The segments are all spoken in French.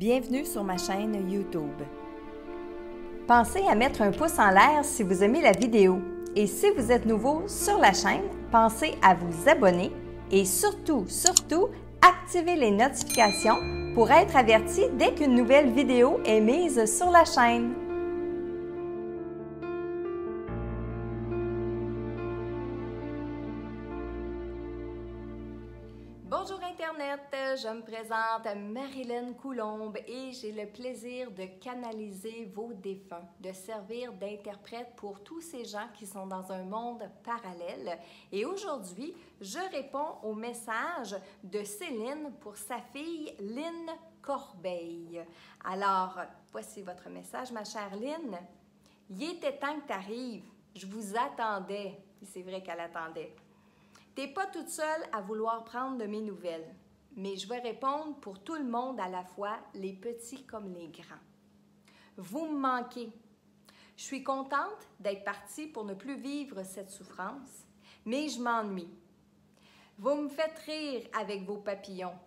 Bienvenue sur ma chaîne YouTube. Pensez à mettre un pouce en l'air si vous aimez la vidéo. Et si vous êtes nouveau sur la chaîne, pensez à vous abonner et surtout, activez les notifications pour être averti dès qu'une nouvelle vidéo est mise sur la chaîne. Bonjour Internet, je me présente Marilyn Coulombe et j'ai le plaisir de canaliser vos défunts, de servir d'interprète pour tous ces gens qui sont dans un monde parallèle. Et aujourd'hui, je réponds au message de Céline pour sa fille Lynn Corbeil. Alors, voici votre message, ma chère Lynn. Il était temps que tu arrives. Je vous attendais. C'est vrai qu'elle attendait. T'es pas toute seule à vouloir prendre de mes nouvelles, mais je vais répondre pour tout le monde à la fois, les petits comme les grands. Vous me manquez. Je suis contente d'être partie pour ne plus vivre cette souffrance, mais je m'ennuie. Vous me faites rire avec vos papillons.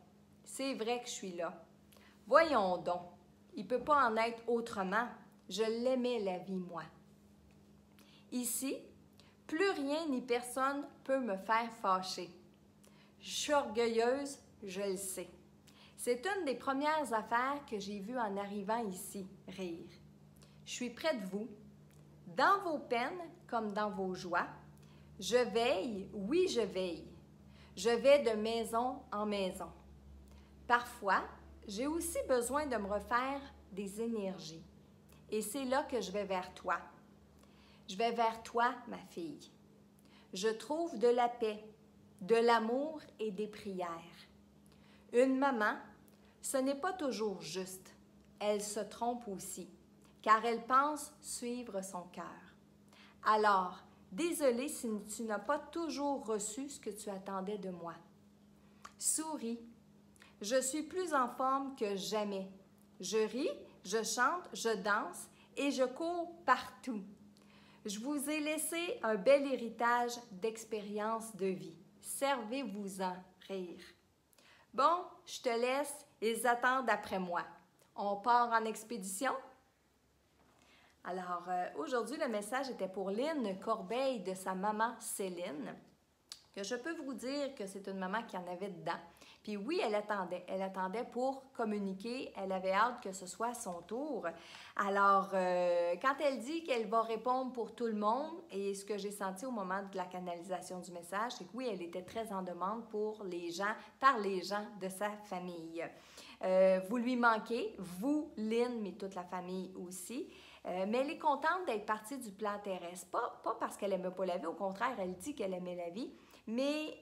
C'est vrai que je suis là. Voyons donc, il ne peut pas en être autrement. Je l'aimais la vie, moi. Ici, plus rien ni personne peut me faire fâcher. Je suis orgueilleuse, je le sais. C'est une des premières affaires que j'ai vues en arrivant ici, rire. Je suis près de vous, dans vos peines comme dans vos joies. Je veille, oui, je veille. Je vais de maison en maison. Parfois, j'ai aussi besoin de me refaire des énergies. Et c'est là que je vais vers toi. Je vais vers toi, ma fille. Je trouve de la paix, de l'amour et des prières. Une maman, ce n'est pas toujours juste. Elle se trompe aussi, car elle pense suivre son cœur. Alors, désolée si tu n'as pas toujours reçu ce que tu attendais de moi. Souris. Je suis plus en forme que jamais. Je ris, je chante, je danse et je cours partout. Je vous ai laissé un bel héritage d'expérience de vie. Servez-vous-en, rire. Bon, je te laisse, ils attendent après moi. On part en expédition? Alors, aujourd'hui, le message était pour Lynn Corbeil de sa maman Céline, que je peux vous dire que c'est une maman qui en avait dedans. Puis oui, elle attendait pour communiquer, elle avait hâte que ce soit son tour. Alors, quand elle dit qu'elle va répondre pour tout le monde, et ce que j'ai senti au moment de la canalisation du message, c'est que oui, elle était très en demande pour les gens, par les gens de sa famille. Vous lui manquez, vous, Lynn, mais toute la famille aussi. Mais elle est contente d'être partie du plan terrestre. Pas parce qu'elle n'aimait pas la vie, au contraire, elle dit qu'elle aimait la vie, mais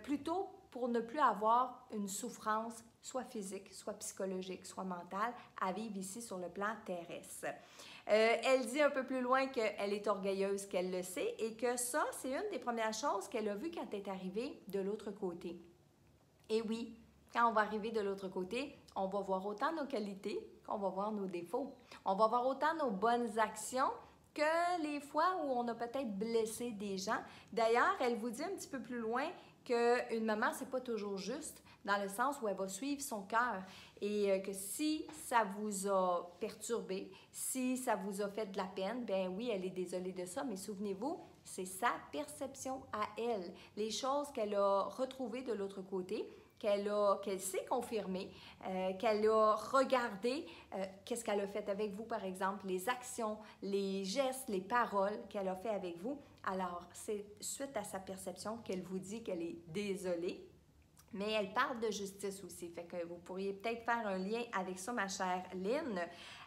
plutôt pour ne plus avoir une souffrance, soit physique, soit psychologique, soit mentale, à vivre ici sur le plan terrestre. Elle dit un peu plus loin qu'elle est orgueilleuse, qu'elle le sait, et que ça, c'est une des premières choses qu'elle a vues quand elle est arrivée de l'autre côté. Et oui, quand on va arriver de l'autre côté, on va voir autant nos qualités qu'on va voir nos défauts. On va voir autant nos bonnes actions que les fois où on a peut-être blessé des gens. D'ailleurs, elle vous dit un petit peu plus loin qu'une maman, c'est pas toujours juste, dans le sens où elle va suivre son cœur et que si ça vous a perturbé, si ça vous a fait de la peine, bien oui, elle est désolée de ça, mais souvenez-vous, c'est sa perception à elle. Les choses qu'elle a retrouvées de l'autre côté, qu'elle s'est confirmée, qu'elle a regardé, qu'est-ce qu'elle a fait avec vous, par exemple, les actions, les gestes, les paroles qu'elle a fait avec vous. Alors, c'est suite à sa perception qu'elle vous dit qu'elle est désolée, mais elle parle de justice aussi, fait que vous pourriez peut-être faire un lien avec ça, ma chère Lynn.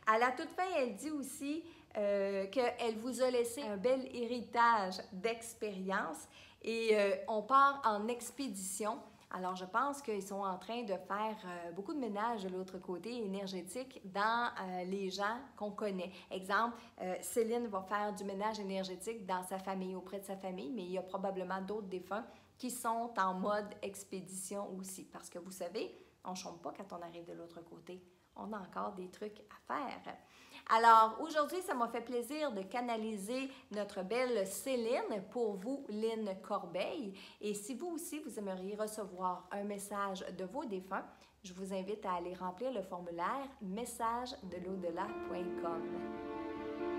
À la toute fin, elle dit aussi qu'elle vous a laissé un bel héritage d'expérience et on part en expédition. Alors, je pense qu'ils sont en train de faire beaucoup de ménage de l'autre côté énergétique dans les gens qu'on connaît. Exemple, Céline va faire du ménage énergétique dans sa famille, auprès de sa famille, mais il y a probablement d'autres défunts qui sont en mode expédition aussi. Parce que vous savez, on ne chôme pas quand on arrive de l'autre côté. on a encore des trucs à faire. Alors, aujourd'hui, ça m'a fait plaisir de canaliser notre belle Céline pour vous, Lynn Corbeil. Et si vous aussi, vous aimeriez recevoir un message de vos défunts, je vous invite à aller remplir le formulaire messagedelau-delà.com.